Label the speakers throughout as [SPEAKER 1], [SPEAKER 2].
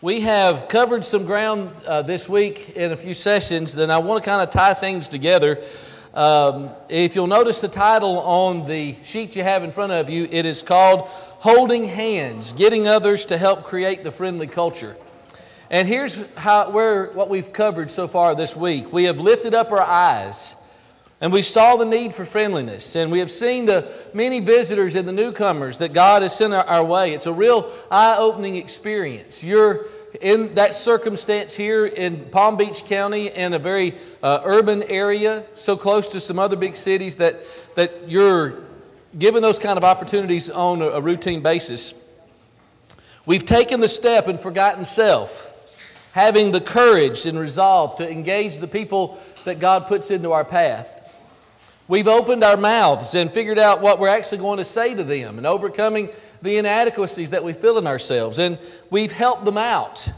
[SPEAKER 1] We have covered some ground this week in a few sessions, then I want to kind of tie things together. If you'll notice the title on the sheet you have in front of you, it is called Holding Hands, Getting Others to Help Create the Friendly Culture. And here's what we've covered so far this week. We have lifted up our eyes, and we saw the need for friendliness, and we have seen the many visitors and the newcomers that God has sent our way. It's a real eye-opening experience. You're in that circumstance here in Palm Beach County in a very urban area, so close to some other big cities that you're given those kind of opportunities on a routine basis. We've taken the step and forgotten self, having the courage and resolve to engage the people that God puts into our path. We've opened our mouths and figured out what we're actually going to say to them and overcoming the inadequacies that we feel in ourselves. And we've helped them out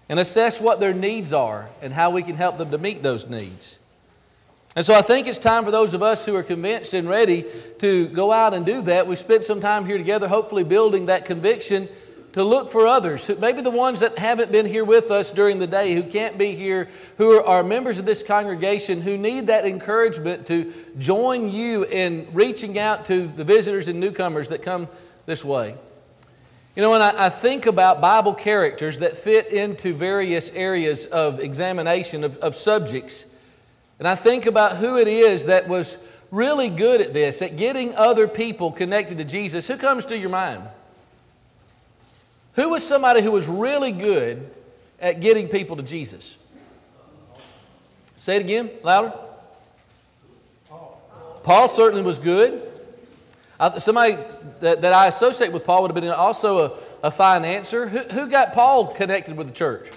[SPEAKER 1] and assessed what their needs are and how we can help them to meet those needs. And so I think it's time for those of us who are convinced and ready to go out and do that. We've spent some time here together, hopefully building that conviction to look for others, maybe the ones that haven't been here with us during the day, who can't be here, who are members of this congregation, who need that encouragement to join you in reaching out to the visitors and newcomers that come this way. You know, when I think about Bible characters that fit into various areas of examination of subjects, and I think about who it is that was really good at this, at getting other people connected to Jesus, who comes to your mind? Who was somebody who was really good at getting people to Jesus? Say it again, louder. Paul certainly was good. Somebody that I associate with Paul would have been also a financier. Who got Paul connected with the church?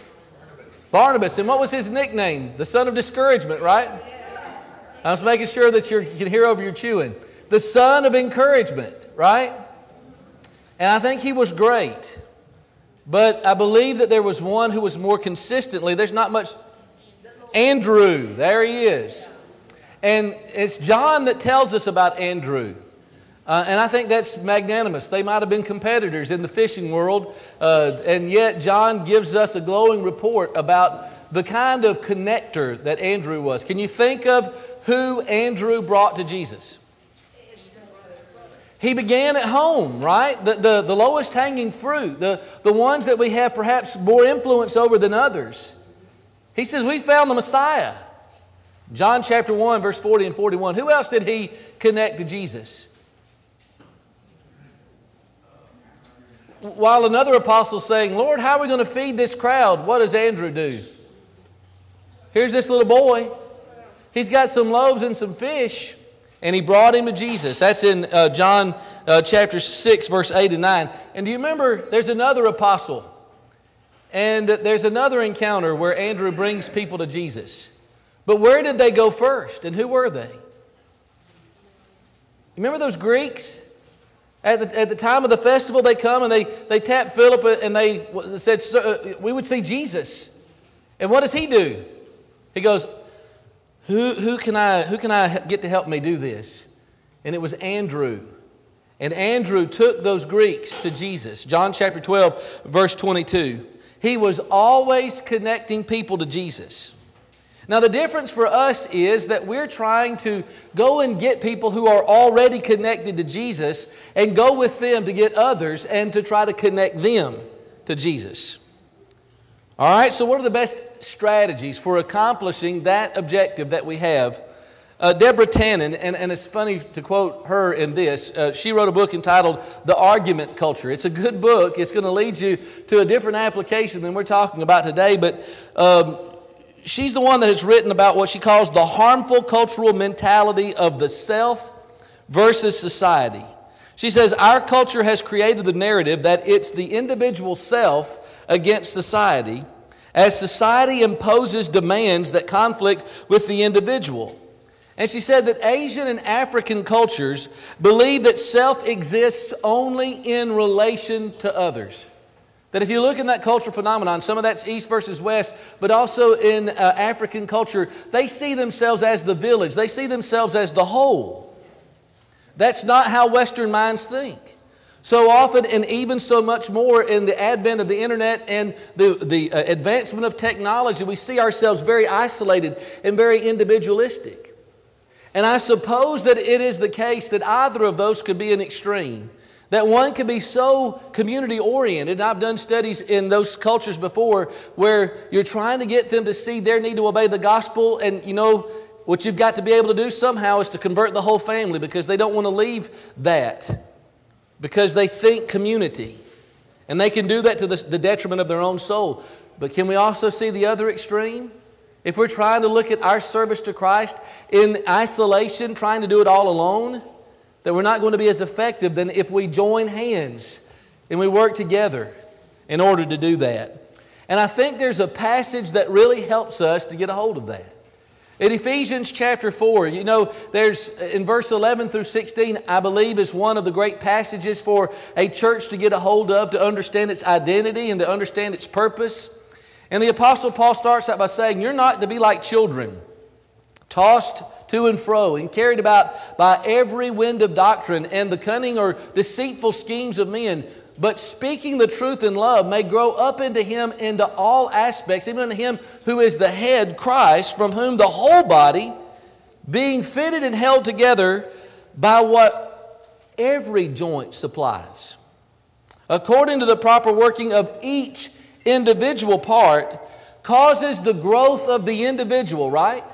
[SPEAKER 1] Barnabas. And what was his nickname? The son of discouragement, right? I was making sure that you can hear over your chewing. The son of encouragement, right? And I think he was great. But I believe that there was one who was more consistently, there's not much. Andrew, there he is. And it's John that tells us about Andrew. And I think that's magnanimous. They might have been competitors in the fishing world, and yet John gives us a glowing report about the kind of connector that Andrew was. Can you think of who Andrew brought to Jesus? He began at home, right? The lowest hanging fruit, the ones that we have perhaps more influence over than others. He says, we found the Messiah. John chapter 1, verse 40 and 41. Who else did he connect to Jesus? While another apostle is saying, Lord, how are we going to feed this crowd? What does Andrew do? Here's this little boy. He's got some loaves and some fish. And he brought him to Jesus. That's in John chapter 6, verse 8 and 9. And do you remember, there's another apostle. And there's another encounter where Andrew brings people to Jesus. But where did they go first? And who were they? You remember those Greeks? At the time of the festival, they come and they tap Philip and they said, we would see Jesus. And what does he do? He goes, Who can I get to help me do this? And it was Andrew. And Andrew took those Greeks to Jesus. John chapter 12, verse 22. He was always connecting people to Jesus. Now the difference for us is that we're trying to go and get people who are already connected to Jesus and go with them to get others and to try to connect them to Jesus. All right, so what are the best strategies for accomplishing that objective that we have? Deborah Tannen, and it's funny to quote her in this, she wrote a book entitled The Argument Culture. It's a good book. It's going to lead you to a different application than we're talking about today, but she's the one that has written about what she calls the harmful cultural mentality of the self versus society. She says, our culture has created the narrative that it's the individual self against society, as society imposes demands that conflict with the individual. And she said that Asian and African cultures believe that self exists only in relation to others. That if you look in that cultural phenomenon, some of that's East versus West, but also in African culture, they see themselves as the village. They see themselves as the whole. That's not how Western minds think. So often, and even so much more in the advent of the internet and the advancement of technology, we see ourselves very isolated and very individualistic. And I suppose that it is the case that either of those could be an extreme. That one could be so community-oriented, and I've done studies in those cultures before, where you're trying to get them to see their need to obey the gospel, and you know, what you've got to be able to do somehow is to convert the whole family, because they don't want to leave that, because they think community. And they can do that to the detriment of their own soul. But can we also see the other extreme? If we're trying to look at our service to Christ in isolation, trying to do it all alone, that we're not going to be as effective than if we join hands and we work together in order to do that. And I think there's a passage that really helps us to get a hold of that. In Ephesians chapter 4, you know, there's in verse 11 through 16, I believe is one of the great passages for a church to get a hold of, to understand its identity and to understand its purpose. And the Apostle Paul starts out by saying, you're not to be like children, tossed to and fro and carried about by every wind of doctrine and the cunning or deceitful schemes of men, but speaking the truth in love may grow up into Him into all aspects, even into Him who is the head, Christ, from whom the whole body, being fitted and held together by what every joint supplies, according to the proper working of each individual part, causes the growth of the individual, right?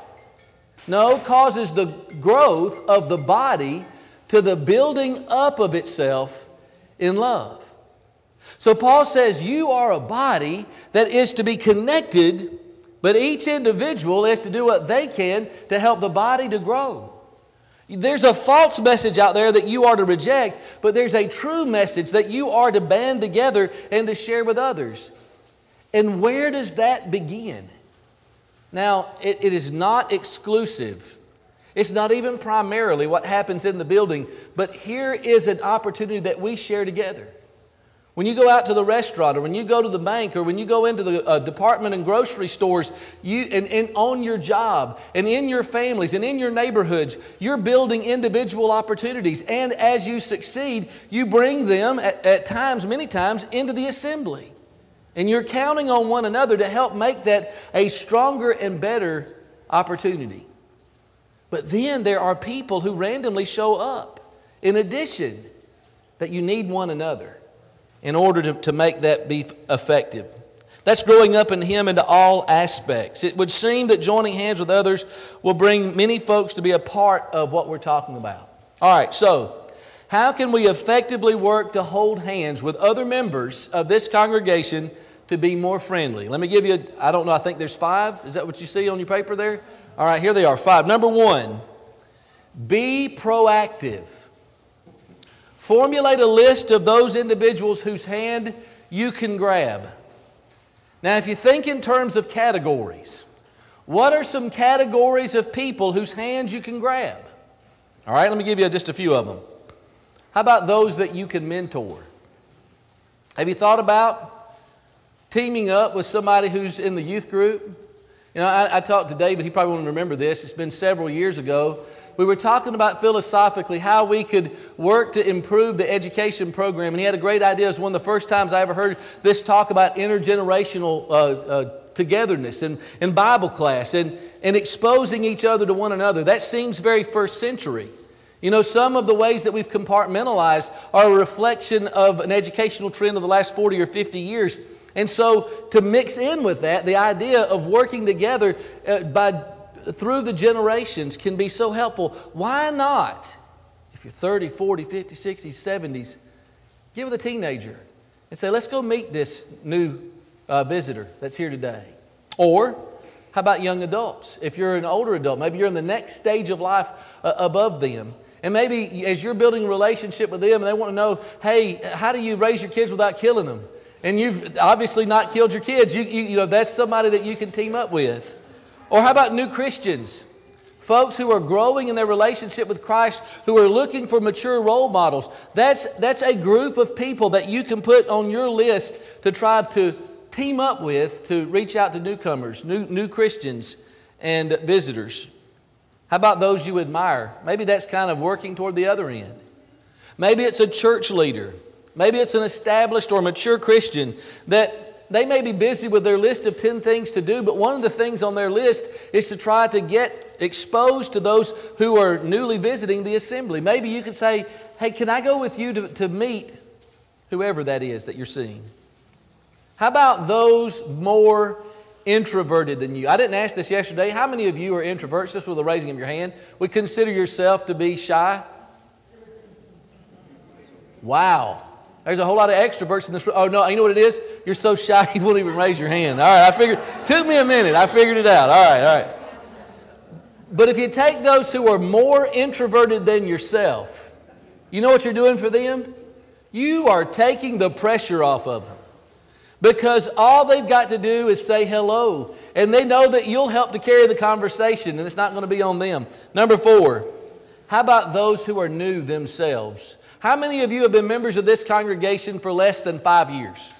[SPEAKER 1] No, causes the growth of the body to the building up of itself in love. So Paul says you are a body that is to be connected, but each individual is to do what they can to help the body to grow. There's a false message out there that you are to reject, but there's a true message that you are to band together and to share with others. And where does that begin? Now, it is not exclusive. It's not even primarily what happens in the building, but here is an opportunity that we share together. When you go out to the restaurant, or when you go to the bank, or when you go into the department and grocery stores, and on your job, and in your families, and in your neighborhoods, you're building individual opportunities. And as you succeed, you bring them at times, many times, into the assembly. And you're counting on one another to help make that a stronger and better opportunity. But then there are people who randomly show up. In addition, that you need one another in order to make that be effective. That's growing up in Him into all aspects. It would seem that joining hands with others will bring many folks to be a part of what we're talking about. All right, so how can we effectively work to hold hands with other members of this congregation to be more friendly? Let me give you, I don't know, I think there's 5. Is that what you see on your paper there? All right, here they are, 5. Number 1, be proactive. Formulate a list of those individuals whose hand you can grab. Now, if you think in terms of categories, what are some categories of people whose hands you can grab? All right, let me give you just a few of them. How about those that you can mentor? Have you thought about teaming up with somebody who's in the youth group? You know, I talked to David, he probably won't remember this, it's been several years ago. We were talking about philosophically how we could work to improve the education program, and he had a great idea. It was one of the first times I ever heard this talk about intergenerational togetherness in Bible class and exposing each other to one another. That seems very first century. You know, some of the ways that we've compartmentalized are a reflection of an educational trend of the last 40 or 50 years. And so to mix in with that, the idea of working together through the generations can be so helpful. Why not, if you're 30, 40, 50, 60, 70s, get with a teenager and say, let's go meet this new visitor that's here today. Or how about young adults? If you're an older adult, maybe you're in the next stage of life above them. And maybe as you're building a relationship with them and they want to know, hey, how do you raise your kids without killing them? And you've obviously not killed your kids. You know, that's somebody that you can team up with. Or how about new Christians? Folks who are growing in their relationship with Christ, who are looking for mature role models. That's a group of people that you can put on your list to try to team up with to reach out to newcomers, new Christians and visitors. How about those you admire? Maybe that's kind of working toward the other end. Maybe it's a church leader Maybe it's an established or mature Christian that they may be busy with their list of 10 things to do, but one of the things on their list is to try to get exposed to those who are newly visiting the assembly. Maybe you could say, hey, can I go with you to meet whoever that is that you're seeing? How about those more introverted than you? I didn't ask this yesterday. How many of you are introverts? Just with a raising of your hand, would consider yourself to be shy? Wow. There's a whole lot of extroverts in this room. Oh, no, you know what it is? You're so shy you won't even raise your hand. All right, I figured, took me a minute. I figured it out. All right. But if you take those who are more introverted than yourself, you know what you're doing for them? You are taking the pressure off of them. Because all they've got to do is say hello. And they know that you'll help to carry the conversation, and it's not going to be on them. Number 4, how about those who are new themselves? How many of you have been members of this congregation for less than 5 years?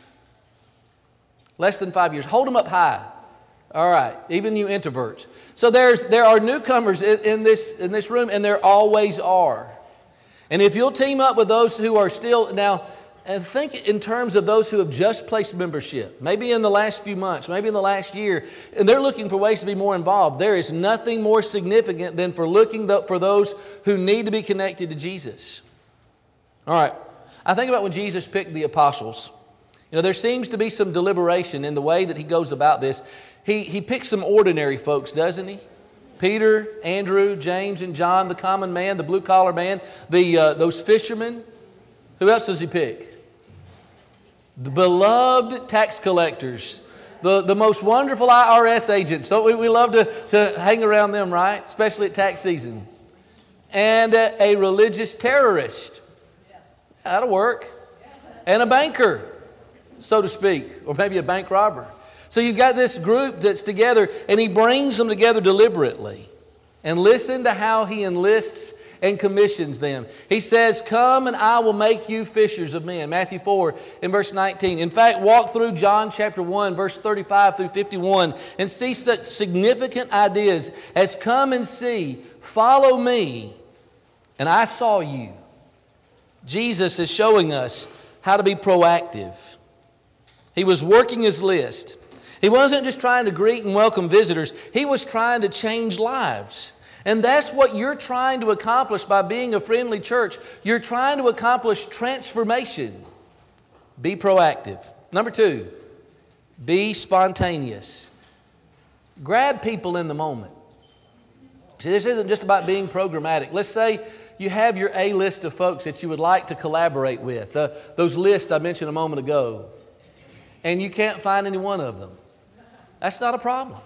[SPEAKER 1] Less than 5 years. Hold them up high. All right, even you introverts. So there are newcomers in this room, and there always are. And if you'll team up with those who are still, now, and think in terms of those who have just placed membership, maybe in the last few months, maybe in the last year, and they're looking for ways to be more involved. There is nothing more significant than for looking for those who need to be connected to Jesus. All right, I think about when Jesus picked the apostles. You know, there seems to be some deliberation in the way that he goes about this. He picks some ordinary folks, doesn't he? Peter, Andrew, James, and John, the common man, the blue-collar man, those fishermen. Who else does he pick? The beloved tax collectors, the most wonderful IRS agents. So we love to hang around them, right? Especially at tax season. And a religious terrorist. That'll work. And a banker, so to speak, or maybe a bank robber. So you've got this group that's together, and he brings them together deliberately. And listen to how he enlists and commissions them. He says, come and I will make you fishers of men. Matthew 4 in verse 19. In fact, walk through John chapter 1, verse 35 through 51, and see such significant ideas as come and see, follow me, and I saw you. Jesus is showing us how to be proactive. He was working his list. He wasn't just trying to greet and welcome visitors. He was trying to change lives. And that's what you're trying to accomplish by being a friendly church. You're trying to accomplish transformation. Be proactive. Number 2, be spontaneous. Grab people in the moment. See, this isn't just about being programmatic. Let's say you have your A list of folks that you would like to collaborate with. Those lists I mentioned a moment ago. And you can't find any one of them. That's not a problem.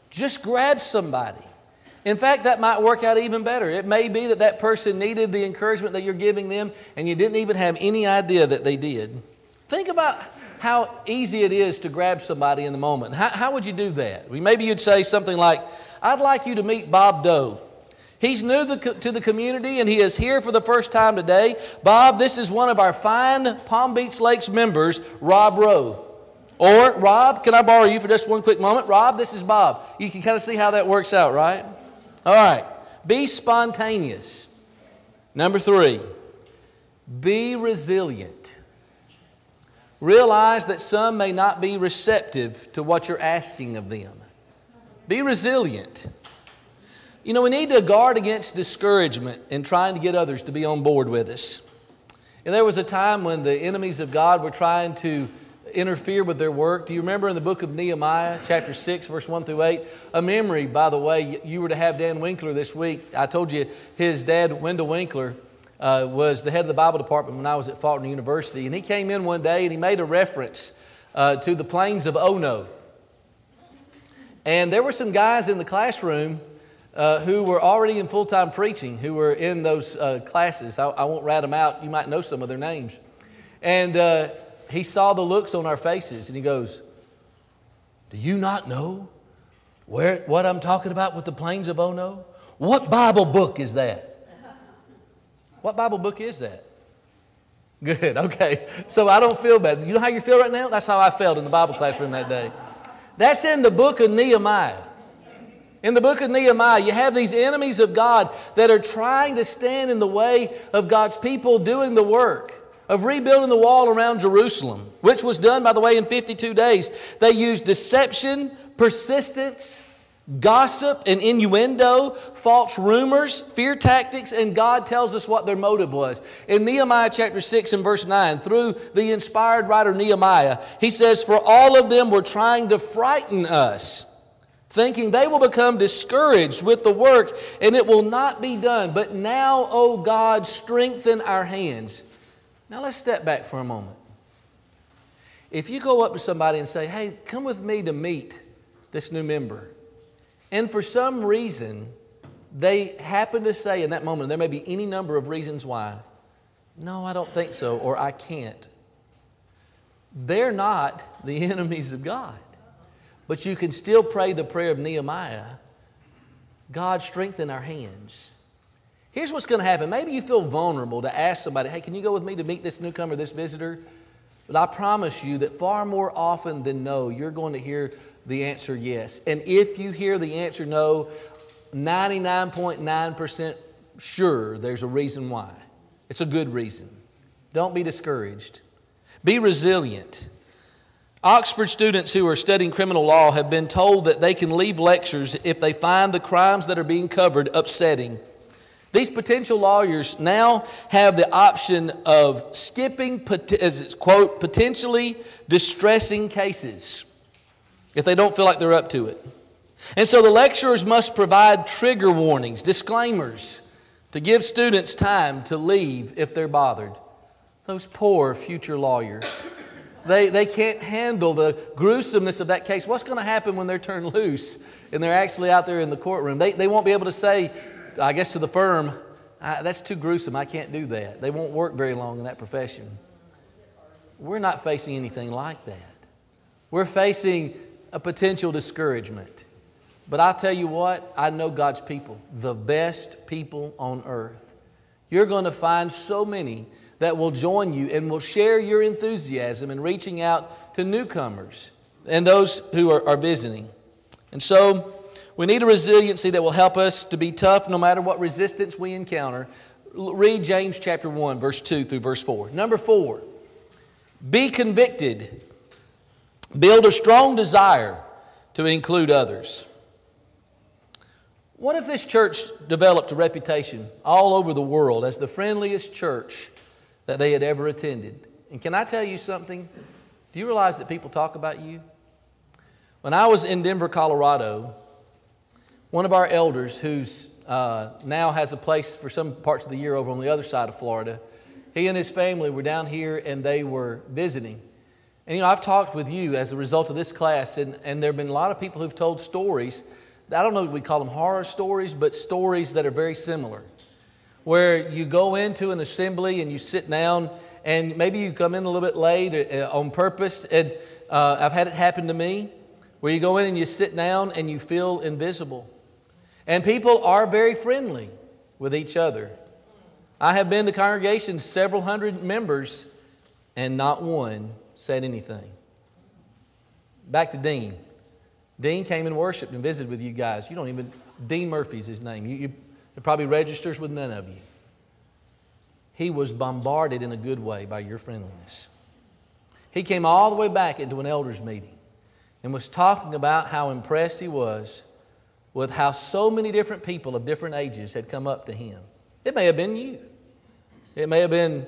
[SPEAKER 1] Just grab somebody. In fact, that might work out even better. It may be that that person needed the encouragement that you're giving them, and you didn't even have any idea that they did. Think about how easy it is to grab somebody in the moment. How would you do that? Maybe you'd say something like, I'd like you to meet Bob Doe. He's new to the community, and he is here for the first time today. Bob, this is one of our fine Palm Beach Lakes members, Rob Rowe. Or, Rob, can I borrow you for just one quick moment? Rob, this is Bob. You can kind of see how that works out, right? All right. Be spontaneous. Number 3, be resilient. Realize that some may not be receptive to what you're asking of them. Be resilient. You know, we need to guard against discouragement in trying to get others to be on board with us. And there was a time when the enemies of God were trying to interfere with their work. Do you remember in the book of Nehemiah, chapter 6, verse 1 through 8? A memory, by the way, you were to have Dan Winkler this week. I told you his dad, Wendell Winkler, was the head of the Bible department when I was at Faulkner University. And he came in one day and he made a reference to the plains of Ono. And there were some guys in the classroom who were already in full-time preaching, who were in those classes. I won't rat them out. You might know some of their names. And he saw the looks on our faces, and he goes, do you not know what I'm talking about with the plains of Ono? What Bible book is that? What Bible book is that? Good, okay. So I don't feel bad. You know how you feel right now? That's how I felt in the Bible classroom that day. That's in the book of Nehemiah. In the book of Nehemiah, you have these enemies of God that are trying to stand in the way of God's people doing the work, of rebuilding the wall around Jerusalem, which was done, by the way, in 52 days. They used deception, persistence, gossip and innuendo, false rumors, fear tactics, and God tells us what their motive was. In Nehemiah chapter 6 and verse 9, through the inspired writer Nehemiah, he says, "For all of them were trying to frighten us, thinking they will become discouraged with the work and it will not be done. But now, O God, strengthen our hands." Now let's step back for a moment. If you go up to somebody and say, "Hey, come with me to meet this new member," and for some reason, they happen to say in that moment, there may be any number of reasons why, "No, I don't think so," or "I can't." They're not the enemies of God. But you can still pray the prayer of Nehemiah, "God, strengthen our hands." Here's what's going to happen. Maybe you feel vulnerable to ask somebody, "Hey, can you go with me to meet this newcomer, this visitor?" But I promise you that far more often than no, you're going to hear the answer yes. And if you hear the answer no, 99.9% sure there's a reason why. It's a good reason. Don't be discouraged. Be resilient. Oxford students who are studying criminal law have been told that they can leave lectures if they find the crimes that are being covered upsetting. These potential lawyers now have the option of skipping, as it's quote, potentially distressing cases if they don't feel like they're up to it. And so the lecturers must provide trigger warnings, disclaimers, to give students time to leave if they're bothered. Those poor future lawyers. They can't handle the gruesomeness of that case. What's going to happen when they're turned loose and they're actually out there in the courtroom? They won't be able to say, I guess, to the firm, "That's too gruesome, I can't do that." They won't work very long in that profession. We're not facing anything like that. We're facing a potential discouragement. But I'll tell you what, I know God's people, the best people on earth. You're going to find so many that will join you and will share your enthusiasm in reaching out to newcomers and those who are visiting. And so we need a resiliency that will help us to be tough no matter what resistance we encounter. Read James chapter 1, verse 2 through verse 4. Number 4, be convicted. Build a strong desire to include others. What if this church developed a reputation all over the world as the friendliest church that they had ever attended? And can I tell you something? Do you realize that people talk about you? When I was in Denver, Colorado, one of our elders who's now has a place for some parts of the year over on the other side of Florida, he and his family were down here and they were visiting. And you know, I've talked with you as a result of this class, and there have been a lot of people who've told stories. I don't know if we call them horror stories, but stories that are very similar. Where you go into an assembly and you sit down, and maybe you come in a little bit late on purpose. And I've had it happen to me, where you go in and you sit down and you feel invisible. And people are very friendly with each other. I have been to congregations, several hundred members, and not one said anything. Back to Dean. Dean came and worshiped and visited with you guys. You don't even, Dean Murphy's his name. It probably registers with none of you. He was bombarded in a good way by your friendliness. He came all the way back into an elders meeting and was talking about how impressed he was with how so many different people of different ages had come up to him. It may have been you. It may have been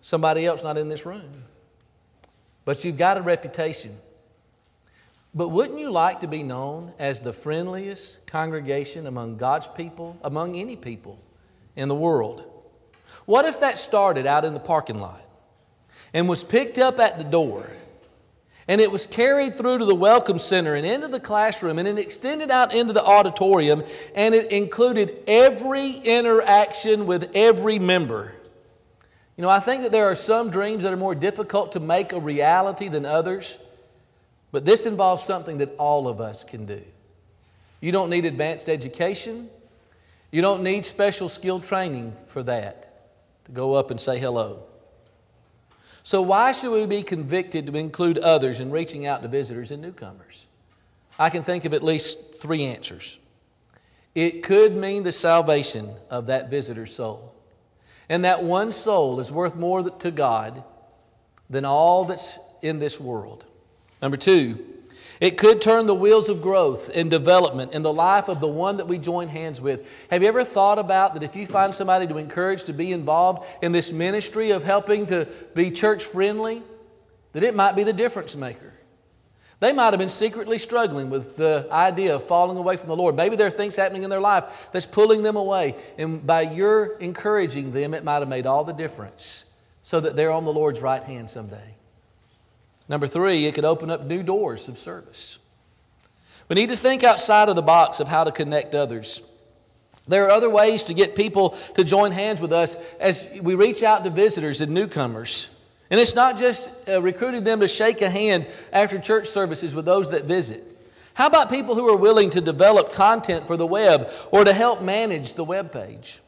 [SPEAKER 1] somebody else not in this room. But you've got a reputation. But wouldn't you like to be known as the friendliest congregation among God's people, among any people in the world? What if that started out in the parking lot and was picked up at the door, and it was carried through to the welcome center and into the classroom, and it extended out into the auditorium, and it included every interaction with every member? You know, I think that there are some dreams that are more difficult to make a reality than others, but this involves something that all of us can do. You don't need advanced education. You don't need special skill training for that, to go up and say hello. So why should we be convicted to include others in reaching out to visitors and newcomers? I can think of at least 3 answers. It could mean the salvation of that visitor's soul. And that one soul is worth more to God than all that's in this world. Number two, it could turn the wheels of growth and development in the life of the one that we join hands with. Have you ever thought about that if you find somebody to encourage to be involved in this ministry of helping to be church friendly, that it might be the difference maker? They might have been secretly struggling with the idea of falling away from the Lord. Maybe there are things happening in their life that's pulling them away. And by your encouraging them, it might have made all the difference so that they're on the Lord's right hand someday. Number three, it could open up new doors of service. We need to think outside of the box of how to connect others. There are other ways to get people to join hands with us as we reach out to visitors and newcomers. And it's not just recruiting them to shake a hand after church services with those that visit. How about people who are willing to develop content for the web or to help manage the web page?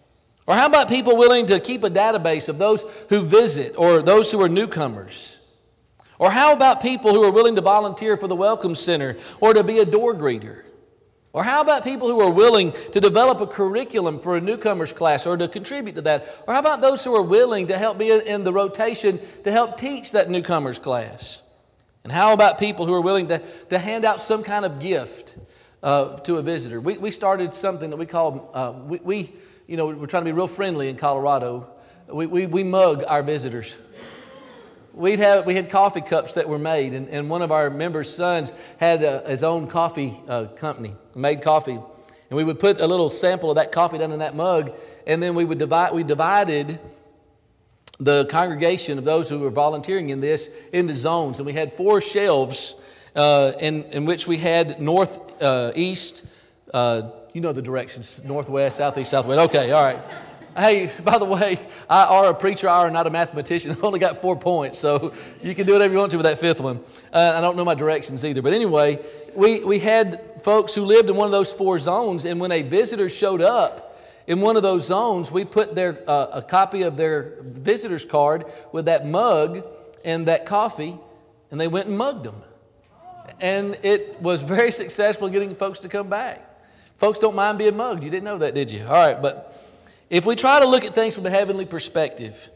[SPEAKER 1] Or how about people willing to keep a database of those who visit or those who are newcomers? Or how about people who are willing to volunteer for the Welcome Center or to be a door greeter? Or how about people who are willing to develop a curriculum for a newcomers class or to contribute to that? Or how about those who are willing to help be in the rotation to help teach that newcomers class? And how about people who are willing to hand out some kind of gift to a visitor? We started something that we call, we're trying to be real friendly in Colorado. We mug our visitors. We had coffee cups that were made, and one of our members' sons had his own coffee company, made coffee. And we would put a little sample of that coffee down in that mug, and then we divided the congregation of those who were volunteering in this into zones. And we had 4 shelves in which we had north, east, you know the directions, northwest, southeast, southwest. Okay, all right. Hey, by the way, I are a preacher, I are not a mathematician. I've only got 4 points, so you can do whatever you want to with that 5th one. I don't know my directions either. But anyway, we had folks who lived in one of those 4 zones, and when a visitor showed up in one of those zones, we put a copy of their visitor's card with that mug and that coffee, and they went and mugged them. And it was very successful in getting folks to come back. Folks don't mind being mugged. You didn't know that, did you? All right, but if we try to look at things from a heavenly perspective,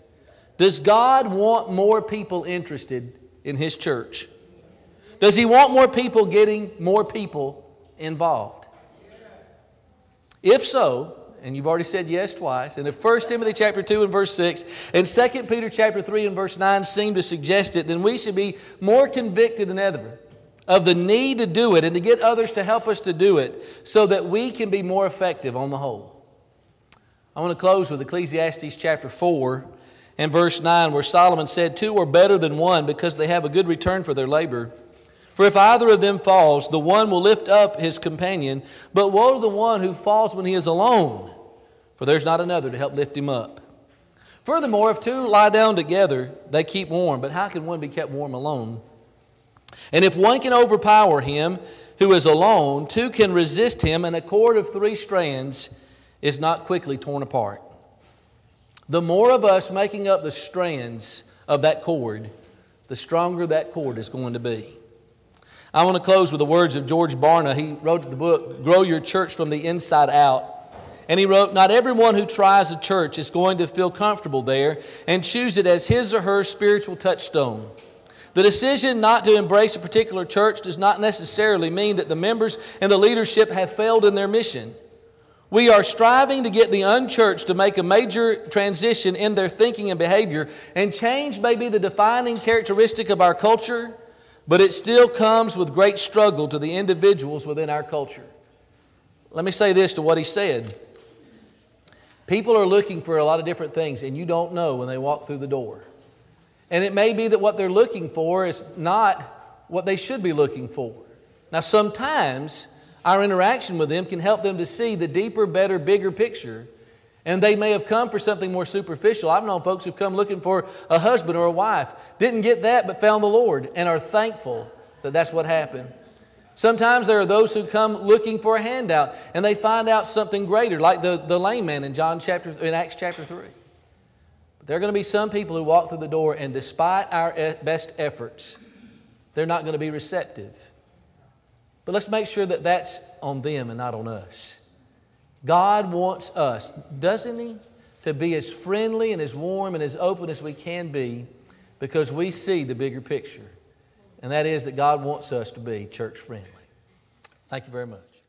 [SPEAKER 1] does God want more people interested in His church? Does He want more people getting more people involved? If so, and you've already said yes twice, and if 1 Timothy chapter 2 and verse 6 and 2 Peter chapter 3 and verse 9 seem to suggest it, then we should be more convicted than ever of the need to do it and to get others to help us to do it so that we can be more effective on the whole. I want to close with Ecclesiastes chapter 4 and verse 9 where Solomon said, 2 are better than one because they have a good return for their labor. For if either of them falls, the one will lift up his companion, but woe to the one who falls when he is alone, for there's not another to help lift him up. Furthermore, if 2 lie down together, they keep warm, but how can one be kept warm alone? And if one can overpower him who is alone, 2 can resist him, and a cord of 3 strands is not quickly torn apart. The more of us making up the strands of that cord, the stronger that cord is going to be. I want to close with the words of George Barna. He wrote the book, Grow Your Church from the Inside Out. And he wrote, not everyone who tries a church is going to feel comfortable there and choose it as his or her spiritual touchstone. The decision not to embrace a particular church does not necessarily mean that the members and the leadership have failed in their mission. We are striving to get the unchurched to make a major transition in their thinking and behavior, and change may be the defining characteristic of our culture, but it still comes with great struggle to the individuals within our culture. Let me say this to what he said. People are looking for a lot of different things, and you don't know when they walk through the door. And it may be that what they're looking for is not what they should be looking for. Now, sometimes our interaction with them can help them to see the deeper, better, bigger picture. And they may have come for something more superficial. I've known folks who've come looking for a husband or a wife, didn't get that but found the Lord, and are thankful that that's what happened. Sometimes there are those who come looking for a handout, and they find out something greater, like the lame man in Acts chapter 3. But there are going to be some people who walk through the door, and despite our best efforts, they're not going to be receptive. But let's make sure that that's on them and not on us. God wants us, doesn't He, to be as friendly and as warm and as open as we can be, because we see the bigger picture. And that is that God wants us to be church friendly. Thank you very much.